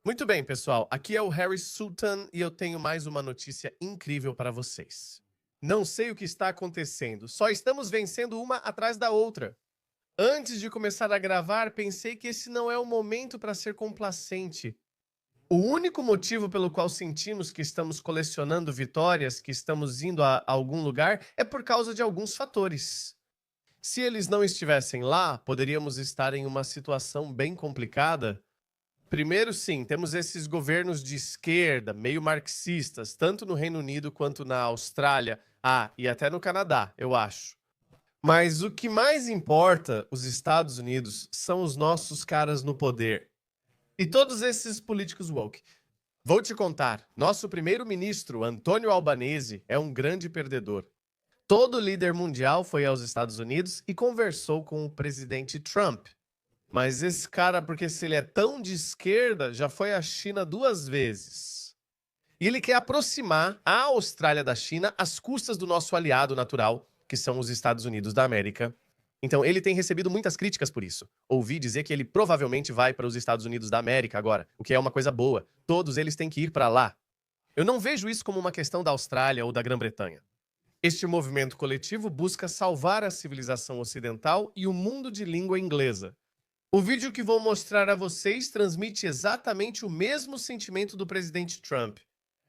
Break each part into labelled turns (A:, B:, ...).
A: Muito bem, pessoal. Aqui é o Harry Sultan e eu tenho mais uma notícia incrível para vocês. Não sei o que está acontecendo, só estamos vencendo uma atrás da outra. Antes de começar a gravar, pensei que esse não é o momento para ser complacente. O único motivo pelo qual sentimos que estamos colecionando vitórias, que estamos indo a algum lugar, é por causa de alguns fatores. Se eles não estivessem lá, poderíamos estar em uma situação bem complicada. Primeiro, sim, temos esses governos de esquerda, meio marxistas, tanto no Reino Unido quanto na Austrália, e até no Canadá, eu acho. Mas o que mais importa, os Estados Unidos, são os nossos caras no poder. E todos esses políticos woke. Vou te contar, nosso primeiro-ministro, Antônio Albanese, é um grande perdedor. Todo líder mundial foi aos Estados Unidos e conversou com o presidente Trump. Mas esse cara, porque se ele é tão de esquerda, já foi à China 2 vezes. E ele quer aproximar a Austrália da China às custas do nosso aliado natural, que são os Estados Unidos da América. Então ele tem recebido muitas críticas por isso. Ouvi dizer que ele provavelmente vai para os Estados Unidos da América agora, o que é uma coisa boa. Todos eles têm que ir para lá. Eu não vejo isso como uma questão da Austrália ou da Grã-Bretanha. Este movimento coletivo busca salvar a civilização ocidental e o mundo de língua inglesa. O vídeo que vou mostrar a vocês transmite exatamente o mesmo sentimento do presidente Trump.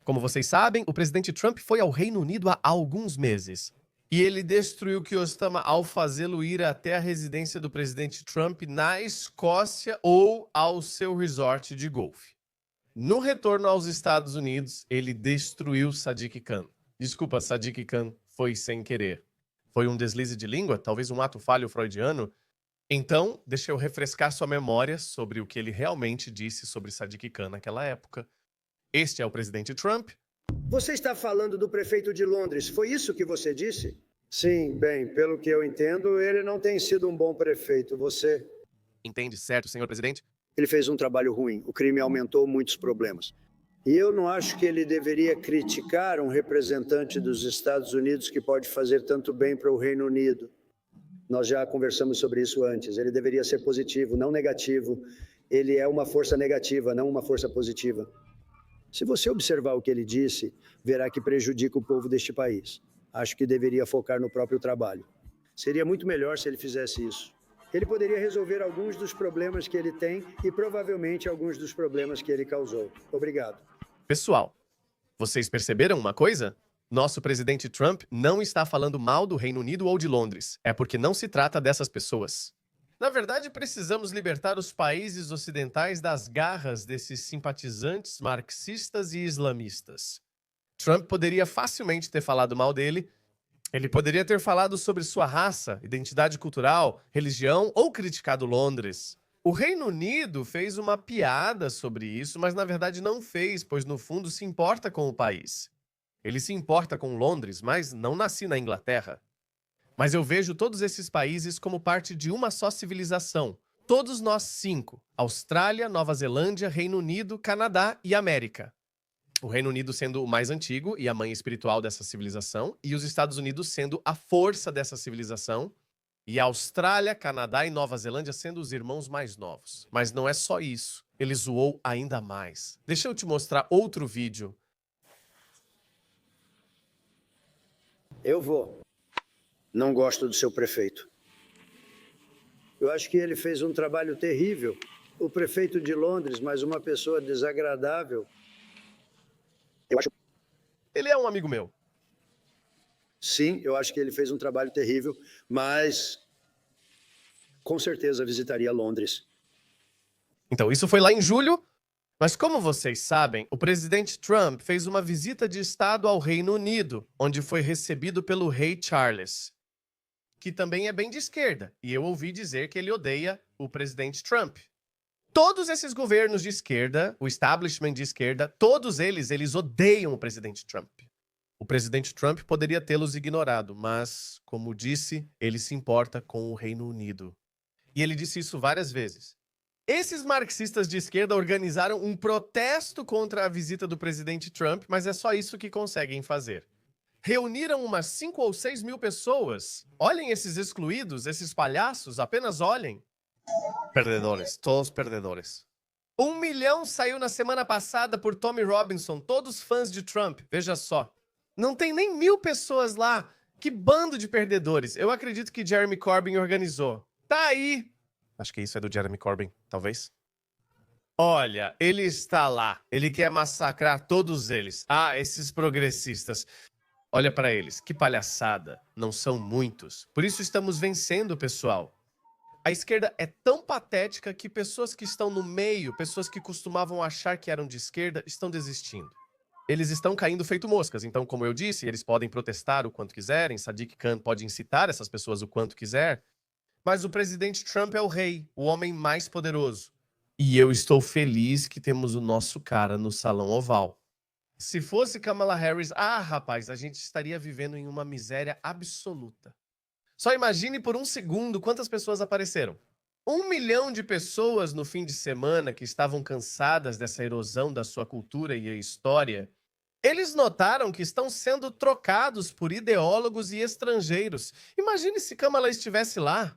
A: Como vocês sabem, o presidente Trump foi ao Reino Unido há alguns meses. E ele destruiu Kiostama ao fazê-lo ir até a residência do presidente Trump na Escócia ou ao seu resort de golfe. No retorno aos Estados Unidos, ele destruiu Sadiq Khan. Desculpa, Sadiq Khan, foi sem querer. Foi um deslize de língua? Talvez um ato falho freudiano? Então, deixa eu refrescar sua memória sobre o que ele realmente disse sobre Sadiq Khan naquela época. Este é o presidente Trump.
B: Você está falando do prefeito de Londres, foi isso que você disse? Sim, bem, pelo que eu entendo, ele não tem sido um bom prefeito. Você...
A: Entende certo, senhor presidente?
B: Ele fez um trabalho ruim, o crime aumentou muitos problemas. E eu não acho que ele deveria criticar um representante dos Estados Unidos que pode fazer tanto bem para o Reino Unido. Nós já conversamos sobre isso antes. Ele deveria ser positivo, não negativo. Ele é uma força negativa, não uma força positiva. Se você observar o que ele disse, verá que prejudica o povo deste país. Acho que deveria focar no próprio trabalho. Seria muito melhor se ele fizesse isso. Ele poderia resolver alguns dos problemas que ele tem e provavelmente alguns dos problemas que ele causou. Obrigado.
A: Pessoal, vocês perceberam uma coisa? Nosso presidente Trump não está falando mal do Reino Unido ou de Londres. É porque não se trata dessas pessoas. Na verdade, precisamos libertar os países ocidentais das garras desses simpatizantes marxistas e islamistas. Trump poderia facilmente ter falado mal dele. Ele poderia ter falado sobre sua raça, identidade cultural, religião ou criticado Londres. O Reino Unido fez uma piada sobre isso, mas na verdade não fez, pois no fundo se importa com o país. Ele se importa com Londres, mas não nasci na Inglaterra. Mas eu vejo todos esses países como parte de uma só civilização. Todos nós 5. Austrália, Nova Zelândia, Reino Unido, Canadá e América. O Reino Unido sendo o mais antigo e a mãe espiritual dessa civilização, e os Estados Unidos sendo a força dessa civilização, e a Austrália, Canadá e Nova Zelândia sendo os irmãos mais novos. Mas não é só isso. Ele zoou ainda mais. Deixa eu te mostrar outro vídeo.
B: Eu vou. Não gosto do seu prefeito. Eu acho que ele fez um trabalho terrível. O prefeito de Londres, mas uma pessoa desagradável. Eu acho...
A: Ele é um amigo meu.
B: Sim, eu acho que ele fez um trabalho terrível, mas com certeza visitaria Londres.
A: Então, isso foi lá em julho, mas como vocês sabem, o presidente Trump fez uma visita de estado ao Reino Unido, onde foi recebido pelo rei Charles, que também é bem de esquerda, e eu ouvi dizer que ele odeia o presidente Trump. Todos esses governos de esquerda, o establishment de esquerda, todos eles odeiam o presidente Trump. O presidente Trump poderia tê-los ignorado, mas, como disse, ele se importa com o Reino Unido. E ele disse isso várias vezes. Esses marxistas de esquerda organizaram um protesto contra a visita do presidente Trump, mas é só isso que conseguem fazer. Reuniram umas 5 ou 6 mil pessoas. Olhem esses excluídos, esses palhaços, apenas olhem. Perdedores, todos perdedores. 1 milhão saiu na semana passada por Tommy Robinson, todos fãs de Trump, veja só. Não tem nem 1.000 pessoas lá. Que bando de perdedores. Eu acredito que Jeremy Corbyn organizou. Tá aí. Acho que isso é do Jeremy Corbyn, talvez. Olha, ele está lá. Ele quer massacrar todos eles. Ah, esses progressistas. Olha para eles. Que palhaçada. Não são muitos. Por isso estamos vencendo, pessoal. A esquerda é tão patética que pessoas que estão no meio, pessoas que costumavam achar que eram de esquerda, estão desistindo. Eles estão caindo feito moscas. Então, como eu disse, eles podem protestar o quanto quiserem, Sadiq Khan pode incitar essas pessoas o quanto quiser, mas o presidente Trump é o rei, o homem mais poderoso. E eu estou feliz que temos o nosso cara no Salão Oval. Se fosse Kamala Harris, rapaz, a gente estaria vivendo em uma miséria absoluta. Só imagine por um segundo quantas pessoas apareceram. 1 milhão de pessoas no fim de semana que estavam cansadas dessa erosão da sua cultura e história. Eles notaram que estão sendo trocados por ideólogos e estrangeiros. Imagine se Kamala estivesse lá.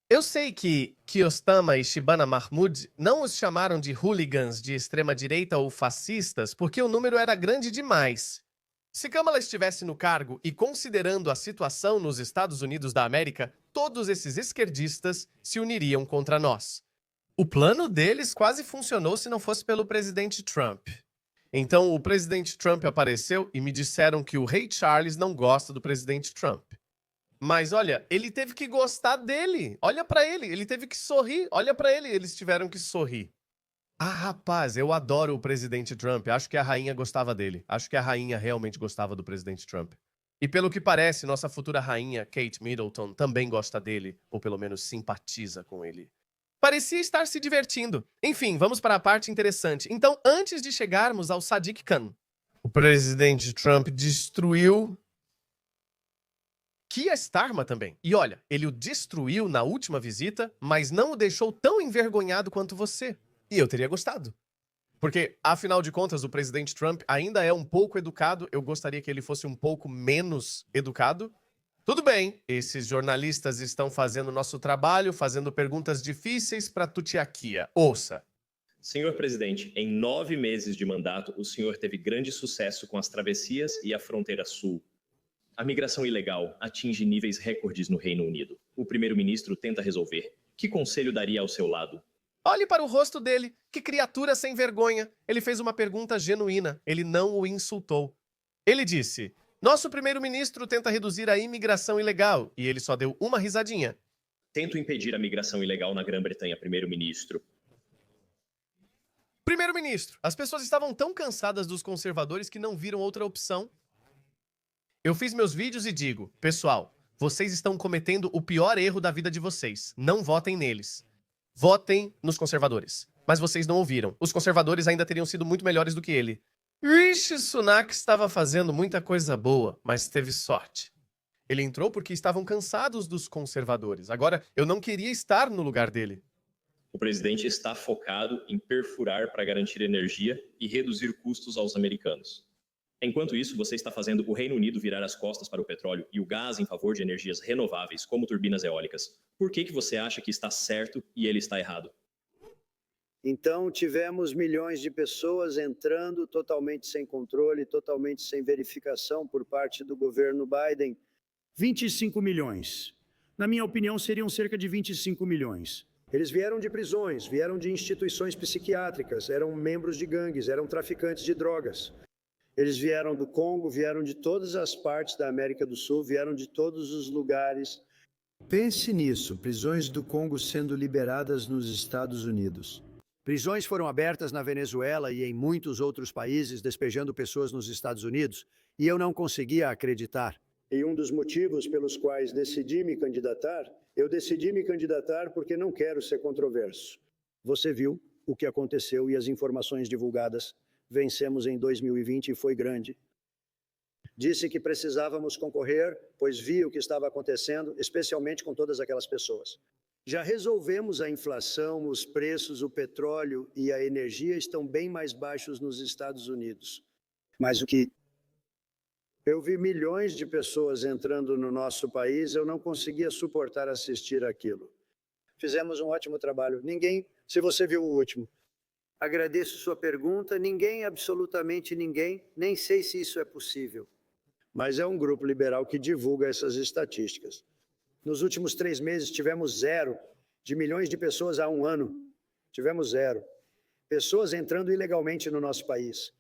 A: Eu sei que Kiarostami e Shebana Mahmood não os chamaram de hooligans de extrema-direita ou fascistas porque o número era grande demais. Se Kamala estivesse no cargo e considerando a situação nos Estados Unidos da América, todos esses esquerdistas se uniriam contra nós. O plano deles quase funcionou se não fosse pelo presidente Trump. Então, o presidente Trump apareceu e me disseram que o rei Charles não gosta do presidente Trump. Mas olha, ele teve que gostar dele. Olha pra ele teve que sorrir. Olha pra ele, eles tiveram que sorrir. Rapaz, eu adoro o presidente Trump. Acho que a rainha gostava dele. Acho que a rainha realmente gostava do presidente Trump. E pelo que parece, nossa futura rainha, Kate Middleton, também gosta dele, ou pelo menos simpatiza com ele. Parecia estar se divertindo. Enfim, vamos para a parte interessante. Então, antes de chegarmos ao Sadiq Khan, o presidente Trump destruiu Keir Starmer também. E olha, ele o destruiu na última visita, mas não o deixou tão envergonhado quanto você. E eu teria gostado. Porque, afinal de contas, o presidente Trump ainda é um pouco educado. Eu gostaria que ele fosse um pouco menos educado. Tudo bem, esses jornalistas estão fazendo nosso trabalho, fazendo perguntas difíceis para Tutiaquia. Ouça.
C: Senhor presidente, em 9 meses de mandato, o senhor teve grande sucesso com as travessias e a fronteira sul. A migração ilegal atinge níveis recordes no Reino Unido. O primeiro-ministro tenta resolver. Que conselho daria ao seu lado?
A: Olhe para o rosto dele. Que criatura sem vergonha. Ele fez uma pergunta genuína. Ele não o insultou. Ele disse: nosso primeiro-ministro tenta reduzir a imigração ilegal. E ele só deu uma risadinha.
C: Tento impedir a migração ilegal na Grã-Bretanha, primeiro-ministro.
A: Primeiro-ministro, as pessoas estavam tão cansadas dos conservadores que não viram outra opção. Eu fiz meus vídeos e digo: pessoal, vocês estão cometendo o pior erro da vida de vocês. Não votem neles. Votem nos conservadores. Mas vocês não ouviram. Os conservadores ainda teriam sido muito melhores do que ele. Rishi Sunak estava fazendo muita coisa boa, mas teve sorte. Ele entrou porque estavam cansados dos conservadores. Agora, eu não queria estar no lugar dele.
C: O presidente está focado em perfurar para garantir energia e reduzir custos aos americanos. Enquanto isso, você está fazendo o Reino Unido virar as costas para o petróleo e o gás em favor de energias renováveis, como turbinas eólicas. Por que você acha que está certo e ele está errado?
B: Então, tivemos milhões de pessoas entrando totalmente sem controle, totalmente sem verificação por parte do governo Biden.
D: 25 milhões. Na minha opinião, seriam cerca de 25 milhões.
B: Eles vieram de prisões, vieram de instituições psiquiátricas, eram membros de gangues, eram traficantes de drogas. Eles vieram do Congo, vieram de todas as partes da América do Sul, vieram de todos os lugares. Pense nisso, prisões do Congo sendo liberadas nos Estados Unidos. Prisões foram abertas na Venezuela e em muitos outros países, despejando pessoas nos Estados Unidos, e eu não conseguia acreditar. E um dos motivos pelos quais decidi me candidatar, eu decidi me candidatar porque não quero ser controverso. Você viu o que aconteceu e as informações divulgadas. Vencemos em 2020 e foi grande. Disse que precisávamos concorrer, pois vi o que estava acontecendo, especialmente com todas aquelas pessoas. Já resolvemos a inflação, os preços, o petróleo e a energia estão bem mais baixos nos Estados Unidos. Mas o que eu vi milhões de pessoas entrando no nosso país, eu não conseguia suportar assistir aquilo. Fizemos um ótimo trabalho. Se você viu o último, Agradeço sua pergunta. Ninguém, absolutamente ninguém, nem sei se isso é possível. Mas é um grupo liberal que divulga essas estatísticas. Nos últimos 3 meses, tivemos 0 de milhões de pessoas há um ano. Tivemos 0. Pessoas entrando ilegalmente no nosso país.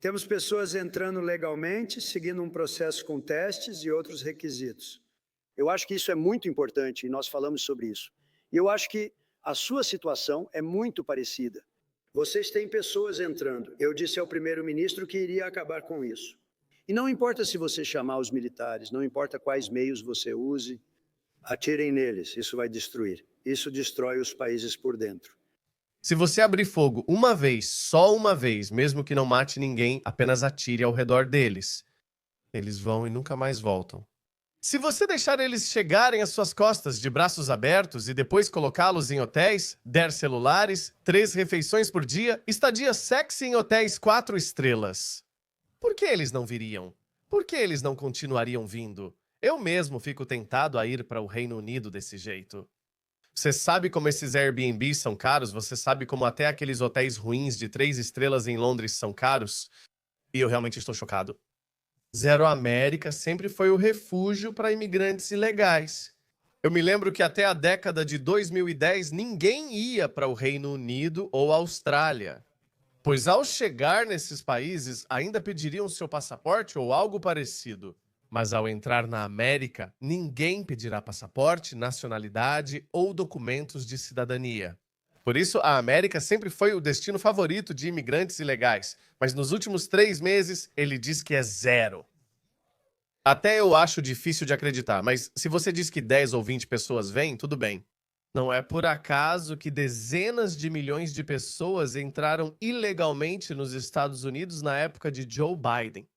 B: Temos pessoas entrando legalmente, seguindo um processo com testes e outros requisitos. Eu acho que isso é muito importante e nós falamos sobre isso. E eu acho que a sua situação é muito parecida. Vocês têm pessoas entrando. Eu disse ao primeiro-ministro que iria acabar com isso. E não importa se você chamar os militares, não importa quais meios você use, atirem neles, isso vai destruir. Isso destrói os países por dentro.
A: Se você abrir fogo uma vez, só uma vez, mesmo que não mate ninguém, apenas atire ao redor deles. Eles vão e nunca mais voltam. Se você deixar eles chegarem às suas costas de braços abertos e depois colocá-los em hotéis, der celulares, 3 refeições por dia, estadia sexy em hotéis 4 estrelas. Por que eles não viriam? Por que eles não continuariam vindo? Eu mesmo fico tentado a ir para o Reino Unido desse jeito. Você sabe como esses Airbnbs são caros? Você sabe como até aqueles hotéis ruins de 3 estrelas em Londres são caros? E eu realmente estou chocado. Zero América sempre foi o refúgio para imigrantes ilegais. Eu me lembro que até a década de 2010 ninguém ia para o Reino Unido ou Austrália. Pois ao chegar nesses países ainda pediriam seu passaporte ou algo parecido. Mas ao entrar na América, ninguém pedirá passaporte, nacionalidade ou documentos de cidadania. Por isso, a América sempre foi o destino favorito de imigrantes ilegais, mas nos últimos 3 meses, ele diz que é 0. Até eu acho difícil de acreditar, mas se você diz que 10 ou 20 pessoas vêm, tudo bem. Não é por acaso que dezenas de milhões de pessoas entraram ilegalmente nos Estados Unidos na época de Joe Biden.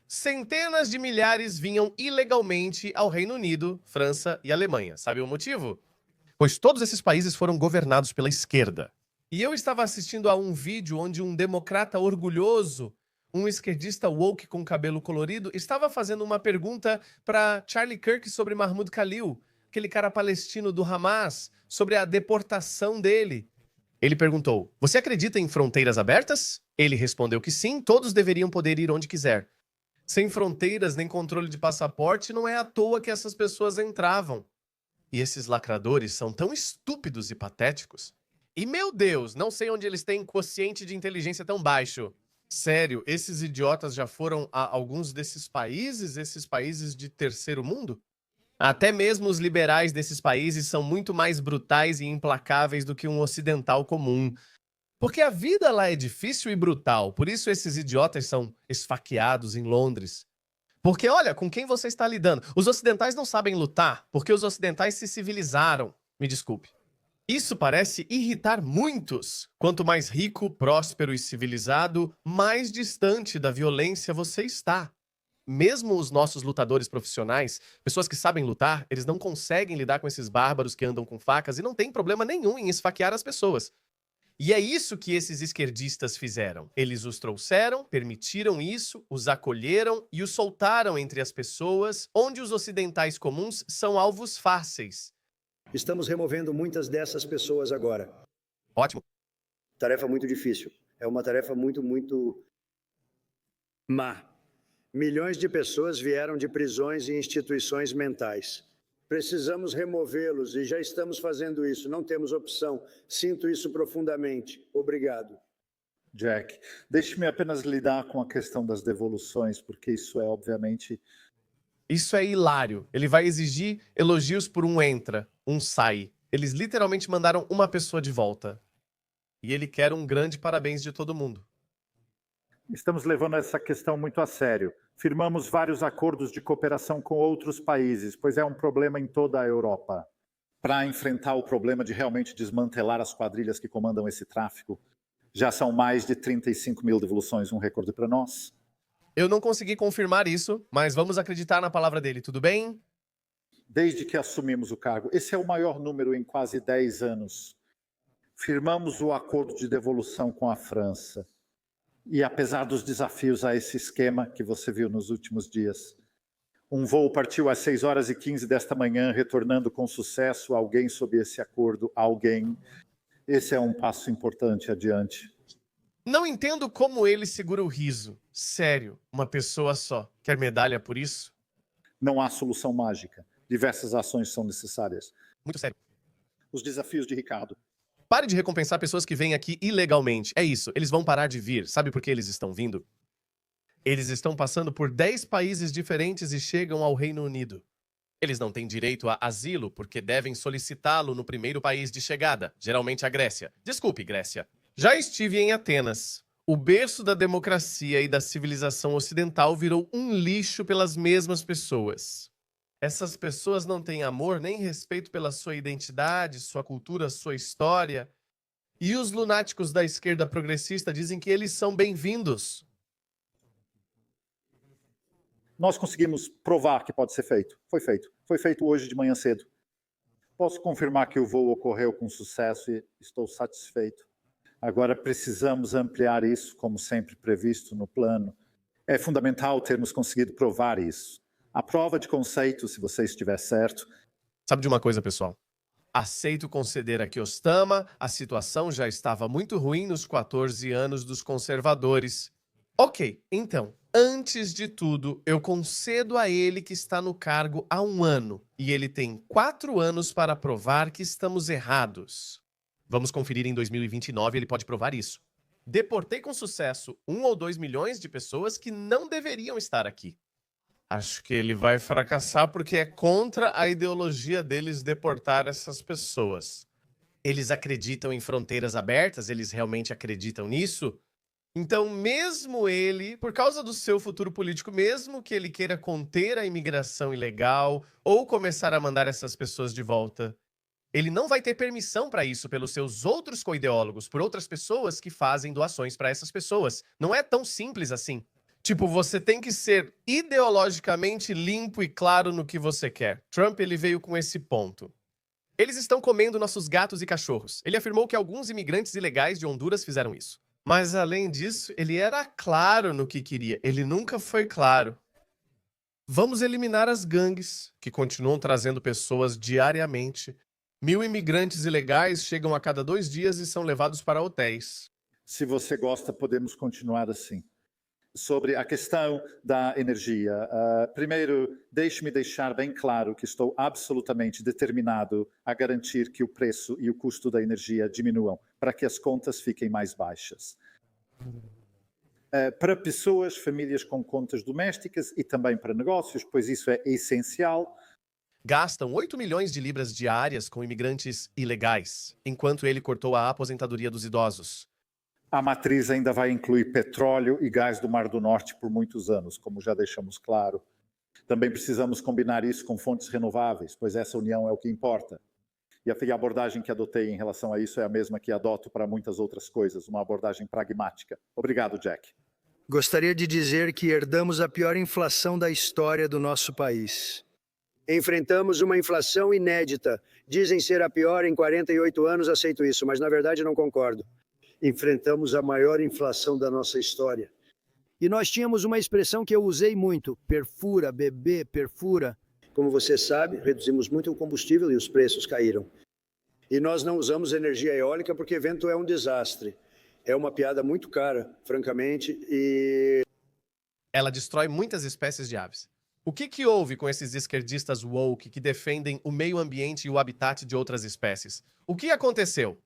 A: Centenas de milhares vinham ilegalmente ao Reino Unido, França e Alemanha. Sabe o motivo? Pois todos esses países foram governados pela esquerda. E eu estava assistindo a um vídeo onde um democrata orgulhoso, um esquerdista woke com cabelo colorido, estava fazendo uma pergunta para Charlie Kirk sobre Mahmoud Khalil, aquele cara palestino do Hamas, sobre a deportação dele. Ele perguntou: "Você acredita em fronteiras abertas?" Ele respondeu que sim, todos deveriam poder ir onde quiser. Sem fronteiras nem controle de passaporte, não é à toa que essas pessoas entravam. E esses lacradores são tão estúpidos e patéticos. E, meu Deus, não sei onde eles têm quociente de inteligência tão baixo. Sério, esses idiotas já foram a alguns desses países, esses países de terceiro mundo? Até mesmo os liberais desses países são muito mais brutais e implacáveis do que um ocidental comum. Porque a vida lá é difícil e brutal, por isso esses idiotas são esfaqueados em Londres. Porque olha, com quem você está lidando? Os ocidentais não sabem lutar, porque os ocidentais se civilizaram. Me desculpe. Isso parece irritar muitos. Quanto mais rico, próspero e civilizado, mais distante da violência você está. Mesmo os nossos lutadores profissionais, pessoas que sabem lutar, eles não conseguem lidar com esses bárbaros que andam com facas e não tem problema nenhum em esfaquear as pessoas. E é isso que esses esquerdistas fizeram. Eles os trouxeram, permitiram isso, os acolheram e os soltaram entre as pessoas, onde os ocidentais comuns são alvos fáceis.
B: Estamos removendo muitas dessas pessoas agora.
A: Ótimo.
B: Tarefa muito difícil. É uma tarefa muito má. Milhões de pessoas vieram de prisões e instituições mentais. Precisamos removê-los e já estamos fazendo isso. Não temos opção. Sinto isso profundamente. Obrigado.
E: Jack, deixe-me apenas lidar com a questão das devoluções, porque isso é obviamente...
A: Isso é hilário. Ele vai exigir elogios por um entra, um sai. Eles literalmente mandaram uma pessoa de volta. E ele quer um grande parabéns de todo mundo.
E: Estamos levando essa questão muito a sério. Firmamos vários acordos de cooperação com outros países, pois é um problema em toda a Europa. Para enfrentar o problema de realmente desmantelar as quadrilhas que comandam esse tráfico, já são mais de 35 mil devoluções, um recorde para nós.
A: Eu não consegui confirmar isso, mas vamos acreditar na palavra dele, tudo bem?
E: Desde que assumimos o cargo, esse é o maior número em quase 10 anos. Firmamos o acordo de devolução com a França. E apesar dos desafios a esse esquema que você viu nos últimos dias, um voo partiu às 6h15 desta manhã, retornando com sucesso alguém sob esse acordo, alguém. Esse é um passo importante adiante.
A: Não entendo como ele segura o riso. Sério, uma pessoa só. Quer medalha por isso?
E: Não há solução mágica. Diversas ações são necessárias.
A: Muito sério.
E: Os desafios de Ricardo.
A: Pare de recompensar pessoas que vêm aqui ilegalmente. É isso, eles vão parar de vir. Sabe por que eles estão vindo? Eles estão passando por 10 países diferentes e chegam ao Reino Unido. Eles não têm direito a asilo porque devem solicitá-lo no primeiro país de chegada, geralmente a Grécia. Desculpe, Grécia. Já estive em Atenas. O berço da democracia e da civilização ocidental virou um lixo pelas mesmas pessoas. Essas pessoas não têm amor nem respeito pela sua identidade, sua cultura, sua história. E os lunáticos da esquerda progressista dizem que eles são bem-vindos.
E: Nós conseguimos provar que pode ser feito. Foi feito. Foi feito hoje de manhã cedo. Posso confirmar que o voo ocorreu com sucesso e estou satisfeito. Agora precisamos ampliar isso, como sempre previsto no plano. É fundamental termos conseguido provar isso. A prova de conceito, se você estiver certo.
A: Sabe de uma coisa, pessoal? Aceito conceder a Kiostama, a situação já estava muito ruim nos 14 anos dos conservadores. Ok, então, antes de tudo, eu concedo a ele que está no cargo há 1 ano, e ele tem 4 anos para provar que estamos errados. Vamos conferir em 2029, ele pode provar isso. Deportei com sucesso 1 ou 2 milhões de pessoas que não deveriam estar aqui. Acho que ele vai fracassar porque é contra a ideologia deles deportar essas pessoas. Eles acreditam em fronteiras abertas? Eles realmente acreditam nisso? Então, mesmo ele, por causa do seu futuro político, mesmo que ele queira conter a imigração ilegal ou começar a mandar essas pessoas de volta, ele não vai ter permissão para isso pelos seus outros coideólogos, por outras pessoas que fazem doações para essas pessoas. Não é tão simples assim. Tipo, você tem que ser ideologicamente limpo e claro no que você quer. Trump, ele veio com esse ponto. Eles estão comendo nossos gatos e cachorros. Ele afirmou que alguns imigrantes ilegais de Honduras fizeram isso. Mas, além disso, ele era claro no que queria. Ele nunca foi claro. Vamos eliminar as gangues, que continuam trazendo pessoas diariamente. 1000 imigrantes ilegais chegam a cada 2 dias e são levados para hotéis.
E: Se você gosta, podemos continuar assim. Sobre a questão da energia. Primeiro, deixe-me deixar bem claro que estou absolutamente determinado a garantir que o preço e o custo da energia diminuam, para que as contas fiquem mais baixas. Para pessoas, famílias com contas domésticas e também para negócios, pois isso é essencial.
A: Gastam 8 milhões de libras diárias com imigrantes ilegais, enquanto ele cortou a aposentadoria dos idosos.
E: A matriz ainda vai incluir petróleo e gás do Mar do Norte por muitos anos, como já deixamos claro. Também precisamos combinar isso com fontes renováveis, pois essa união é o que importa. E a abordagem que adotei em relação a isso é a mesma que adoto para muitas outras coisas, uma abordagem pragmática. Obrigado, Jack.
B: Gostaria de dizer que herdamos a pior inflação da história do nosso país. Enfrentamos uma inflação inédita. Dizem ser a pior em 48 anos, aceito isso, mas na verdade não concordo. Enfrentamos a maior inflação da nossa história. E nós tínhamos uma expressão que eu usei muito, perfura, bebê, perfura. Como você sabe, reduzimos muito o combustível e os preços caíram. E nós não usamos energia eólica porque vento é um desastre. É uma piada muito cara, francamente, e...
A: Ela destrói muitas espécies de aves. O que houve com esses esquerdistas woke que defendem o meio ambiente e o habitat de outras espécies? O que aconteceu?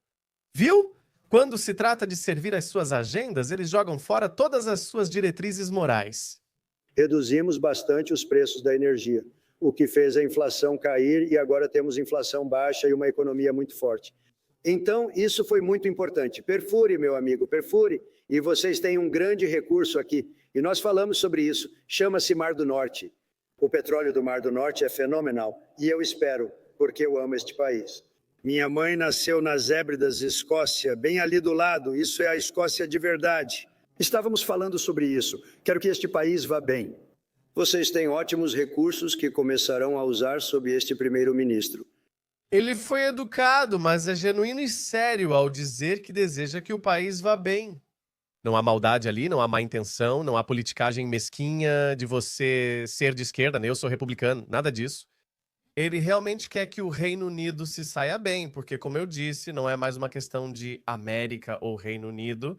A: Viu? Quando se trata de servir às suas agendas, eles jogam fora todas as suas diretrizes morais.
B: reduzimos bastante os preços da energia, o que fez a inflação cair e agora temos inflação baixa e uma economia muito forte. Então, isso foi muito importante. Perfure, meu amigo, perfure. E vocês têm um grande recurso aqui. E nós falamos sobre isso. Chama-se Mar do Norte. O petróleo do Mar do Norte é fenomenal. E eu espero, porque eu amo este país. Minha mãe nasceu nas Hébridas, Escócia, bem ali do lado. Isso é a Escócia de verdade. Estávamos falando sobre isso. Quero que este país vá bem. Vocês têm ótimos recursos que começarão a usar sob este primeiro-ministro.
A: Ele foi educado, mas é genuíno e sério ao dizer que deseja que o país vá bem. Não há maldade ali, não há má intenção, não há politicagem mesquinha de você ser de esquerda, nem eu sou republicano, nada disso. Ele realmente quer que o Reino Unido se saia bem, porque, como eu disse, não é mais uma questão de América ou Reino Unido.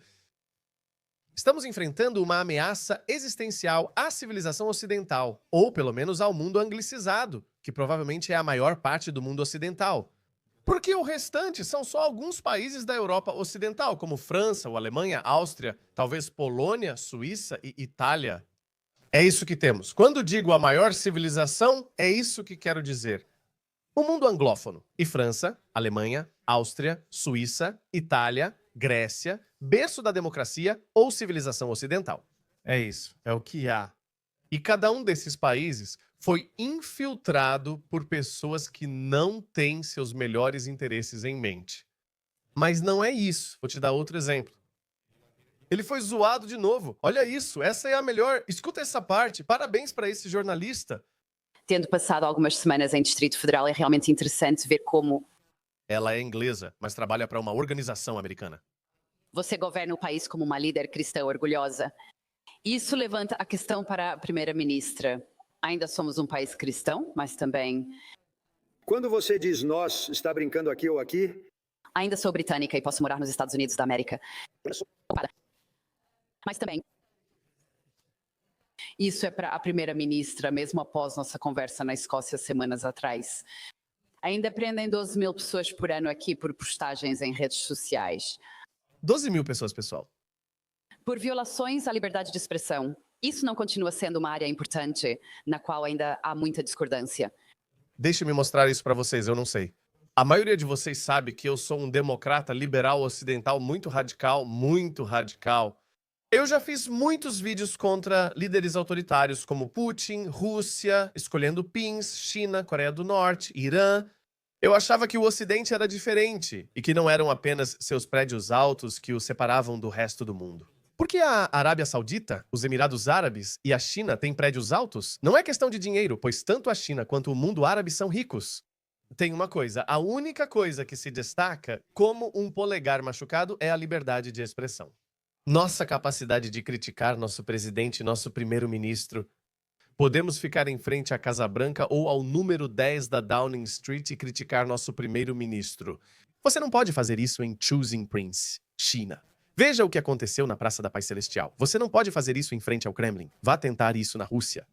A: Estamos enfrentando uma ameaça existencial à civilização ocidental, ou pelo menos ao mundo anglicizado, que provavelmente é a maior parte do mundo ocidental. Porque o restante são só alguns países da Europa Ocidental, como França, ou Alemanha, Áustria, talvez Polônia, Suíça e Itália. É isso que temos. Quando digo a maior civilização, é isso que quero dizer. O mundo anglófono. E França, Alemanha, Áustria, Suíça, Itália, Grécia, berço da democracia ou civilização ocidental. É isso, é o que há. E cada um desses países foi infiltrado por pessoas que não têm seus melhores interesses em mente. Mas não é isso. Vou te dar outro exemplo. Ele foi zoado de novo. Olha isso, essa é a melhor. Escuta essa parte. Parabéns para esse jornalista.
F: Tendo passado algumas semanas em Distrito Federal, é realmente interessante ver como
A: Ela é inglesa, mas trabalha para uma organização americana.
F: você governa o país como uma líder cristã orgulhosa. Isso levanta a questão para a primeira-ministra. Ainda somos um país cristão, mas também
B: Quando você diz nós, está brincando aqui ou aqui?
F: ainda sou britânica e posso morar nos Estados Unidos da América. Mas também isso é para a primeira-ministra, mesmo após nossa conversa na Escócia semanas atrás. Ainda prendem 12 mil pessoas por ano aqui por postagens em redes sociais.
A: 12 mil pessoas, pessoal.
F: Por violações à liberdade de expressão. Isso não continua sendo uma área importante, na qual ainda há muita discordância.
A: Deixa-me mostrar isso para vocês, eu não sei. A maioria de vocês sabe que eu sou um democrata liberal ocidental muito radical, muito radical. Eu já fiz muitos vídeos contra líderes autoritários como Putin, Rússia, escolhendo pins, China, Coreia do Norte, Irã. Eu achava que o Ocidente era diferente e que não eram apenas seus prédios altos que o separavam do resto do mundo. Por que a Arábia Saudita, os Emirados Árabes e a China têm prédios altos? Não é questão de dinheiro, pois tanto a China quanto o mundo árabe são ricos. Tem uma coisa, a única coisa que se destaca como um polegar machucado é a liberdade de expressão. Nossa capacidade de criticar nosso presidente e nosso primeiro-ministro. Podemos ficar em frente à Casa Branca ou ao número 10 da Downing Street e criticar nosso primeiro-ministro. Você não pode fazer isso em Choosing Prince, China. Veja o que aconteceu na Praça da Paz Celestial. Você não pode fazer isso em frente ao Kremlin. Vá tentar isso na Rússia.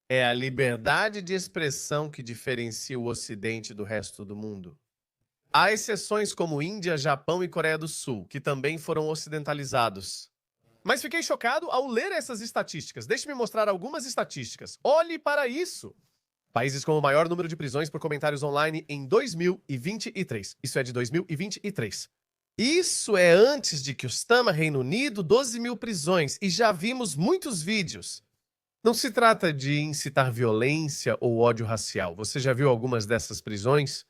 A: É a liberdade de expressão que diferencia o Ocidente do resto do mundo. Há exceções como Índia, Japão e Coreia do Sul, que também foram ocidentalizados. Mas fiquei chocado ao ler essas estatísticas. Deixe-me mostrar algumas estatísticas. Olhe para isso! Países com o maior número de prisões por comentários online em 2023. Isso é de 2023. Isso é antes de que o Stama, Reino Unido, 12 mil prisões. E já vimos muitos vídeos. Não se trata de incitar violência ou ódio racial. Você já viu algumas dessas prisões?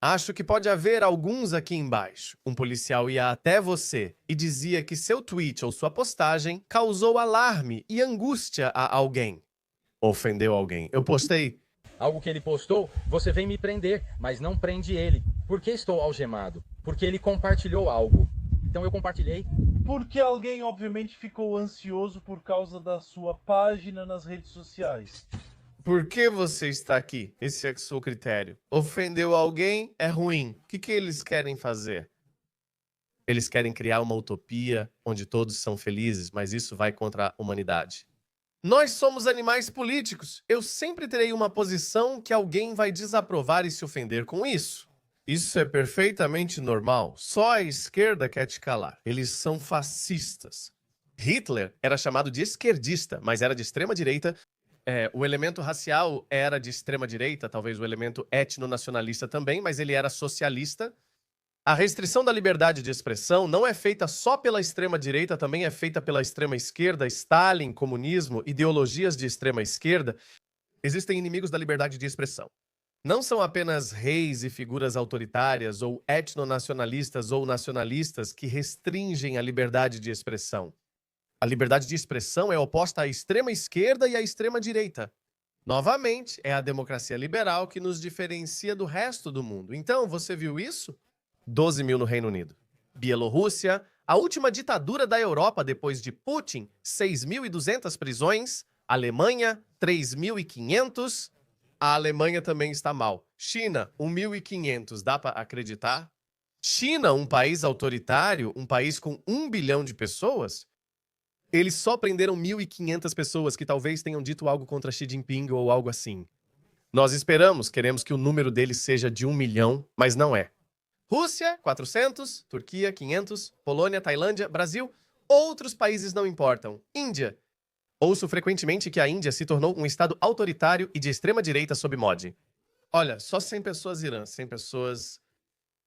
A: Acho que pode haver alguns aqui embaixo. Um policial ia até você e dizia que seu tweet ou sua postagem causou alarme e angústia a alguém. Ofendeu alguém. Eu postei.
G: Algo que ele postou, você vem me prender, mas não prende ele. Por que estou algemado? Porque ele compartilhou algo. Então eu compartilhei.
H: Porque alguém, obviamente, ficou ansioso por causa da sua página nas redes sociais.
A: Por que você está aqui? Esse é o seu critério. Ofendeu alguém é ruim. O que eles querem fazer? Eles querem criar uma utopia onde todos são felizes, mas isso vai contra a humanidade. Nós somos animais políticos. Eu sempre terei uma posição que alguém vai desaprovar e se ofender com isso. Isso é perfeitamente normal. Só a esquerda quer te calar. Eles são fascistas. Hitler era chamado de esquerdista, mas era de extrema-direita. O elemento racial era de extrema-direita, talvez o elemento etnonacionalista também, mas ele era socialista. A restrição da liberdade de expressão não é feita só pela extrema-direita, também é feita pela extrema-esquerda. Stalin, comunismo, ideologias de extrema-esquerda. Existem inimigos da liberdade de expressão. Não são apenas reis e figuras autoritárias ou etnonacionalistas ou nacionalistas que restringem a liberdade de expressão. A liberdade de expressão é oposta à extrema-esquerda e à extrema-direita. Novamente, é a democracia liberal que nos diferencia do resto do mundo. Então, você viu isso? 12 mil no Reino Unido. Bielorrússia, a última ditadura da Europa depois de Putin, 6.200 prisões. Alemanha, 3.500. A Alemanha também está mal. China, 1.500. Dá para acreditar? China, um país autoritário, um país com 1 bilhão de pessoas? Eles só prenderam 1.500 pessoas que talvez tenham dito algo contra Xi Jinping ou algo assim. Nós queremos que o número deles seja de 1 milhão, mas não é. Rússia, 400, Turquia, 500, Polônia, Tailândia, Brasil, outros países não importam. Índia. Ouço frequentemente que a Índia se tornou um estado autoritário e de extrema-direita sob Modi. Olha, só 100 pessoas Irã, 100 pessoas...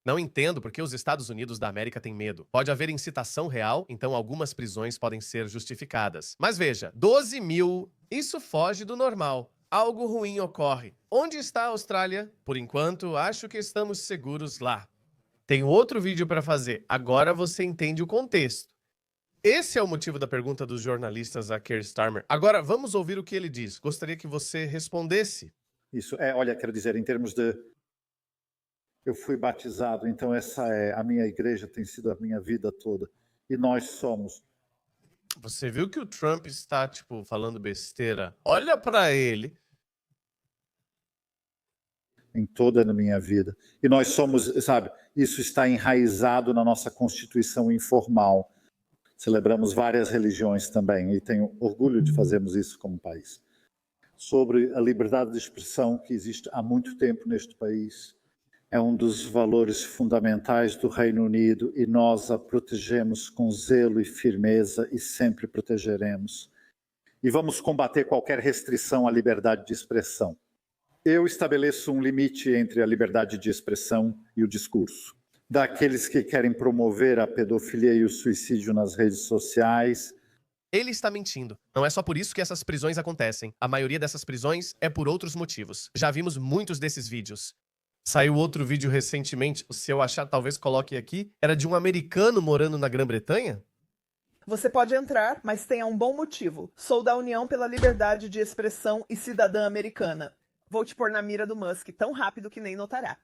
A: Não entendo porque os Estados Unidos da América têm medo. Pode haver incitação real, então algumas prisões podem ser justificadas. Mas veja, 12 mil, isso foge do normal. Algo ruim ocorre. Onde está a Austrália? Por enquanto, acho que estamos seguros lá. Tem outro vídeo para fazer. Agora você entende o contexto. Esse é o motivo da pergunta dos jornalistas a Keir Starmer. Agora, vamos ouvir o que ele diz. Gostaria que você respondesse.
E: Isso é, olha, quero dizer, em termos de... Eu fui batizado, então essa é a minha igreja, tem sido a minha vida toda. E nós somos.
A: Você viu que o Trump está, falando besteira? Olha para ele.
E: Em toda a minha vida. E nós somos, sabe, isso está enraizado na nossa Constituição informal. Celebramos várias religiões também e tenho orgulho de fazermos isso como país. Sobre a liberdade de expressão que existe há muito tempo neste país, é um dos valores fundamentais do Reino Unido e nós a protegemos com zelo e firmeza e sempre protegeremos. E vamos combater qualquer restrição à liberdade de expressão. Eu estabeleço um limite entre a liberdade de expressão e o discurso. Daqueles que querem promover a pedofilia e o suicídio nas redes sociais.
A: Ele está mentindo. Não é só por isso que essas prisões acontecem. A maioria dessas prisões é por outros motivos. Já vimos muitos desses vídeos. Saiu outro vídeo recentemente, se eu achar, talvez coloque aqui. Era de um americano morando na Grã-Bretanha?
I: Você pode entrar, mas tenha um bom motivo. Sou da União pela Liberdade de Expressão e cidadã americana. Vou te pôr na mira do Musk tão rápido que nem notará.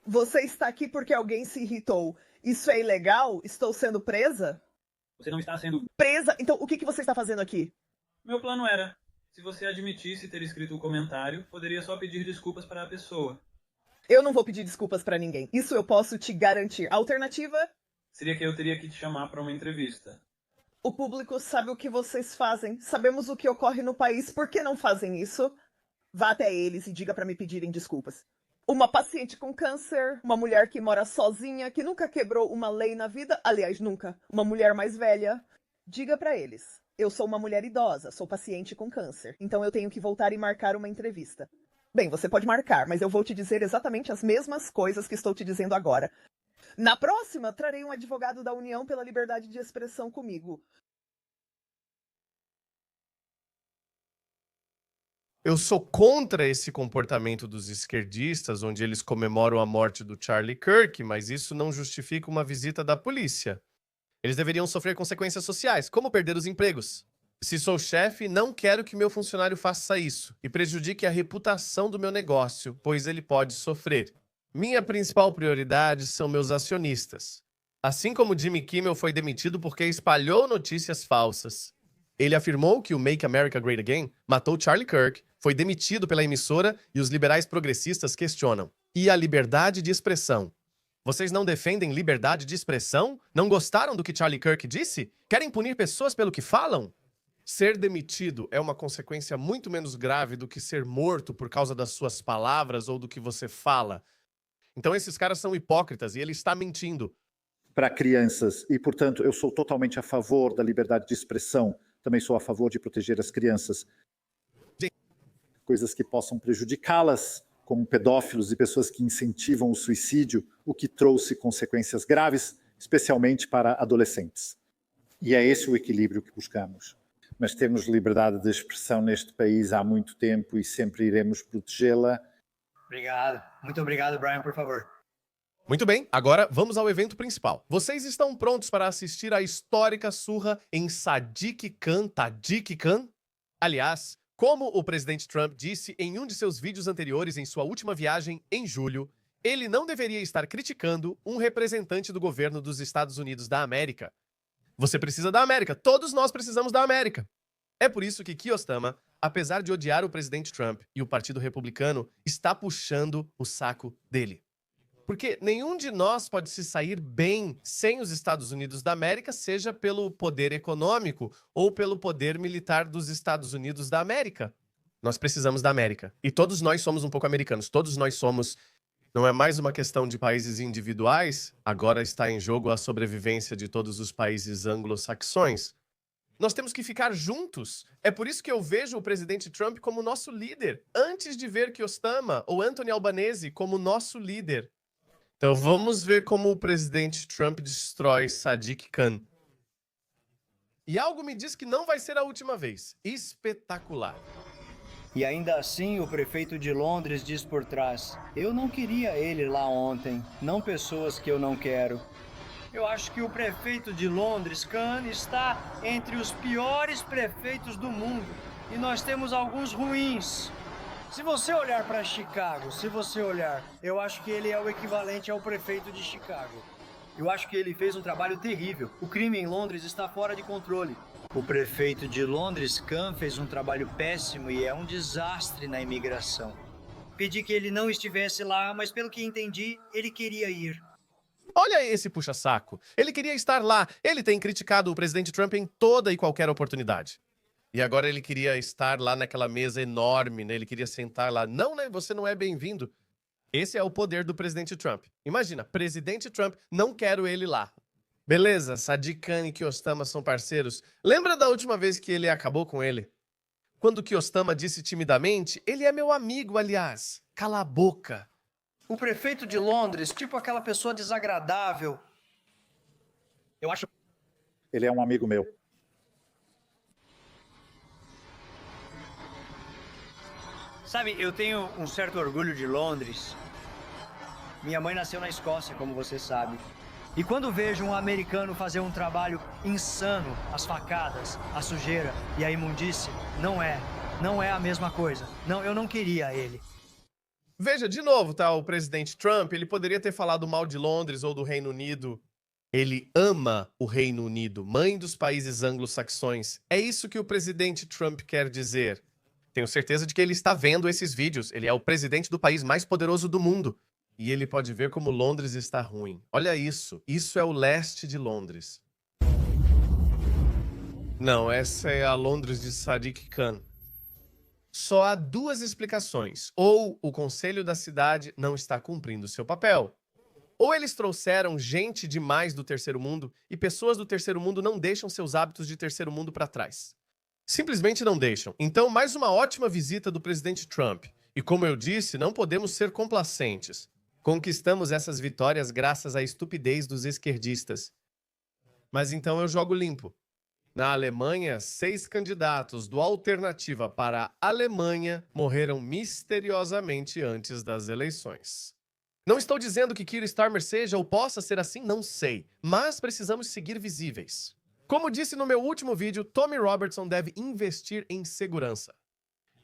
I: Você está aqui porque alguém se irritou. Isso é ilegal? Estou sendo presa?
J: Você não está sendo...
I: Presa? Então o que você está fazendo aqui?
J: Meu plano era... Se você admitisse ter escrito o comentário, poderia só pedir desculpas para a pessoa.
I: Eu não vou pedir desculpas para ninguém. Isso eu posso te garantir. A alternativa?
J: Seria que eu teria que te chamar para uma entrevista.
I: O público sabe o que vocês fazem. Sabemos o que ocorre no país. Por que não fazem isso? Vá até eles e diga para me pedirem desculpas. Uma paciente com câncer, uma mulher que mora sozinha, que nunca quebrou uma lei na vida, aliás, nunca. Uma mulher mais velha. Diga para eles. Eu sou uma mulher idosa, sou paciente com câncer, então eu tenho que voltar e marcar uma entrevista. Bem, você pode marcar, mas eu vou te dizer exatamente as mesmas coisas que estou te dizendo agora. Na próxima, trarei um advogado da União pela Liberdade de Expressão comigo.
A: Eu sou contra esse comportamento dos esquerdistas, onde eles comemoram a morte do Charlie Kirk, mas isso não justifica uma visita da polícia. Eles deveriam sofrer consequências sociais, como perder os empregos. Se sou chefe, não quero que meu funcionário faça isso e prejudique a reputação do meu negócio, pois ele pode sofrer. Minha principal prioridade são meus acionistas. Assim como Jimmy Kimmel foi demitido porque espalhou notícias falsas. Ele afirmou que o Make America Great Again matou Charlie Kirk, foi demitido pela emissora e os liberais progressistas questionam. E a liberdade de expressão? Vocês não defendem liberdade de expressão? Não gostaram do que Charlie Kirk disse? Querem punir pessoas pelo que falam? Ser demitido é uma consequência muito menos grave do que ser morto por causa das suas palavras ou do que você fala. Então esses caras são hipócritas e ele está mentindo.
E: Para crianças. E, portanto, eu sou totalmente a favor da liberdade de expressão. Também sou a favor de proteger as crianças. Coisas que possam prejudicá-las, como pedófilos e pessoas que incentivam o suicídio, o que trouxe consequências graves, especialmente para adolescentes. E é esse o equilíbrio que buscamos. Mas temos liberdade de expressão neste país há muito tempo e sempre iremos protegê-la.
K: Obrigado. Muito obrigado, Brian, por favor.
A: Muito bem, agora vamos ao evento principal. Vocês estão prontos para assistir à histórica surra em Sadiq Khan, Tadiq Khan? Aliás, como o presidente Trump disse em um de seus vídeos anteriores em sua última viagem, em julho, ele não deveria estar criticando um representante do governo dos Estados Unidos da América. Você precisa da América, todos nós precisamos da América. É por isso que Kiyostama, apesar de odiar o presidente Trump e o Partido Republicano, está puxando o saco dele. Porque nenhum de nós pode se sair bem sem os Estados Unidos da América, seja pelo poder econômico ou pelo poder militar dos Estados Unidos da América. Nós precisamos da América. E todos nós somos um pouco americanos. Todos nós somos... Não é mais uma questão de países individuais, agora está em jogo a sobrevivência de todos os países anglo-saxões. Nós temos que ficar juntos. É por isso que eu vejo o presidente Trump como nosso líder, antes de ver Kyostama ou Anthony Albanese como nosso líder. Então vamos ver como o presidente Trump destrói Sadiq Khan. E algo me diz que não vai ser a última vez. Espetacular.
K: E ainda assim, o prefeito de Londres diz por trás: eu não queria ele lá ontem, não pessoas que eu não quero. Eu acho que o prefeito de Londres, Khan, está entre os piores prefeitos do mundo. E nós temos alguns ruins. Se você olhar para Chicago, eu acho que ele é o equivalente ao prefeito de Chicago. Eu acho que ele fez um trabalho terrível. O crime em Londres está fora de controle. O prefeito de Londres, Khan, fez um trabalho péssimo e é um desastre na imigração. Pedi que ele não estivesse lá, mas pelo que entendi, ele queria ir.
A: Olha esse puxa-saco. Ele queria estar lá. Ele tem criticado o presidente Trump em toda e qualquer oportunidade. E agora ele queria estar lá naquela mesa enorme, né? Ele queria sentar lá. Não, né? Você não é bem-vindo. Esse é o poder do presidente Trump. Imagina, presidente Trump, não quero ele lá. Beleza, Sadiq Khan e Kyostama são parceiros. Lembra da última vez que ele acabou com ele? Quando Kyostama disse timidamente, ele é meu amigo, aliás. Cala a boca.
K: O prefeito de Londres, tipo aquela pessoa desagradável. Eu acho...
E: Ele é um amigo meu.
K: Sabe, eu tenho um certo orgulho de Londres. Minha mãe nasceu na Escócia, como você sabe. E quando vejo um americano fazer um trabalho insano, as facadas, a sujeira e a imundície, não é a mesma coisa. Não, eu não queria ele.
A: Veja, de novo, tá? O presidente Trump, ele poderia ter falado mal de Londres ou do Reino Unido. Ele ama o Reino Unido, mãe dos países anglo-saxões. É isso que o presidente Trump quer dizer. Tenho certeza de que ele está vendo esses vídeos. Ele é o presidente do país mais poderoso do mundo. E ele pode ver como Londres está ruim. Olha isso. Isso é o leste de Londres. Não, essa é a Londres de Sadiq Khan. Só há duas explicações. Ou o conselho da cidade não está cumprindo seu papel. Ou eles trouxeram gente demais do terceiro mundo e pessoas do terceiro mundo não deixam seus hábitos de terceiro mundo para trás. Simplesmente não deixam. Então, mais uma ótima visita do presidente Trump. E como eu disse, não podemos ser complacentes. Conquistamos essas vitórias graças à estupidez dos esquerdistas. Mas então eu jogo limpo. Na Alemanha, 6 candidatos do Alternativa para a Alemanha morreram misteriosamente antes das eleições. Não estou dizendo que Keir Starmer seja ou possa ser assim, não sei. Mas precisamos seguir visíveis. Como disse no meu último vídeo, Tommy Robertson deve investir em segurança.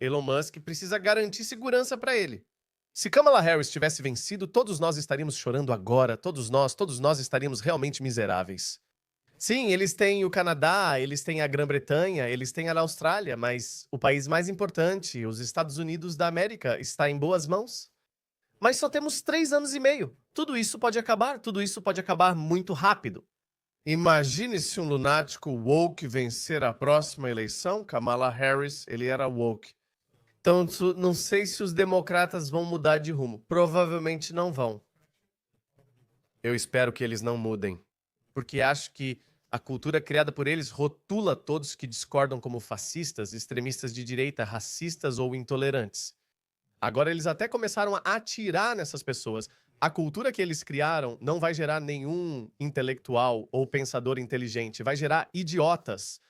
A: Elon Musk precisa garantir segurança para ele. Se Kamala Harris tivesse vencido, todos nós estaríamos chorando agora, todos nós estaríamos realmente miseráveis. Sim, eles têm o Canadá, eles têm a Grã-Bretanha, eles têm a Austrália, mas o país mais importante, os Estados Unidos da América, está em boas mãos. Mas só temos 3 anos e meio. Tudo isso pode acabar muito rápido. Imagine se um lunático woke vencer a próxima eleição. Kamala Harris, ele era woke. Então, não sei se os democratas vão mudar de rumo. Provavelmente não vão. Eu espero que eles não mudem. Porque acho que a cultura criada por eles rotula todos que discordam como fascistas, extremistas de direita, racistas ou intolerantes. Agora eles até começaram a atirar nessas pessoas. A cultura que eles criaram não vai gerar nenhum intelectual ou pensador inteligente. Vai gerar idiotas.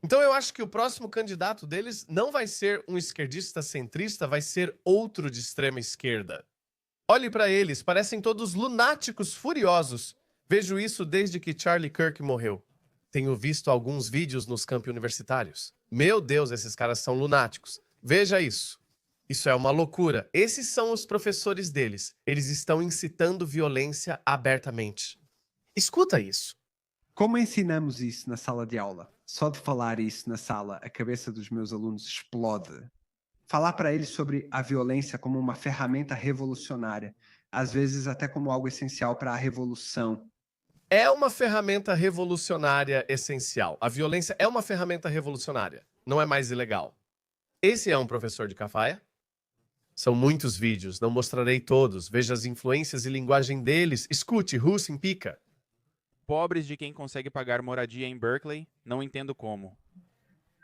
A: Então eu acho que o próximo candidato deles não vai ser um esquerdista centrista, vai ser outro de extrema esquerda. Olhe para eles, parecem todos lunáticos furiosos. Vejo isso desde que Charlie Kirk morreu. Tenho visto alguns vídeos nos campi universitários. Meu Deus, esses caras são lunáticos. Veja isso. Isso é uma loucura. Esses são os professores deles. Eles estão incitando violência abertamente. Escuta isso.
L: Como ensinamos isso na sala de aula? Só de falar isso na sala, a cabeça dos meus alunos explode. Falar para eles sobre a violência como uma ferramenta revolucionária, às vezes até como algo essencial para a revolução.
A: É uma ferramenta revolucionária essencial. A violência é uma ferramenta revolucionária. Não é mais ilegal. Esse é um professor de Cafaia. São muitos vídeos, não mostrarei todos. Veja as influências e linguagem deles. Escute, Hussein Pica.
M: Pobres de quem consegue pagar moradia em Berkeley, não entendo como.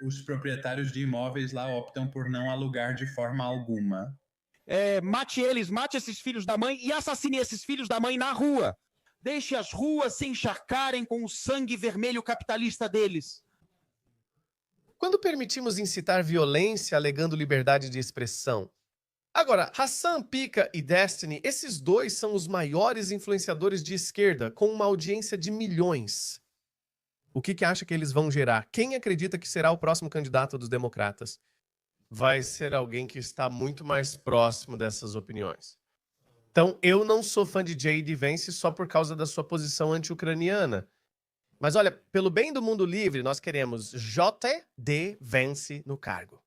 N: Os proprietários de imóveis lá optam por não alugar de forma alguma.
O: Mate eles, mate esses filhos da mãe e assassine esses filhos da mãe na rua. Deixe as ruas se encharcarem com o sangue vermelho capitalista deles.
A: Quando permitimos incitar violência alegando liberdade de expressão? Agora, Hassan Pica e Destiny, esses dois são os maiores influenciadores de esquerda, com uma audiência de milhões. O que acha que eles vão gerar? Quem acredita que será o próximo candidato dos democratas? Vai ser alguém que está muito mais próximo dessas opiniões. Então, eu não sou fã de J.D. Vance só por causa da sua posição anti-ucraniana. Mas olha, pelo bem do mundo livre, nós queremos J.D. Vance no cargo.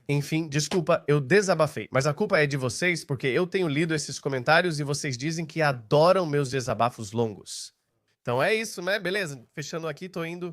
A: Enfim, desculpa, eu desabafei. Mas a culpa é de vocês, porque eu tenho lido esses comentários e vocês dizem que adoram meus desabafos longos. Então é isso, né? Beleza? Fechando aqui, tô indo.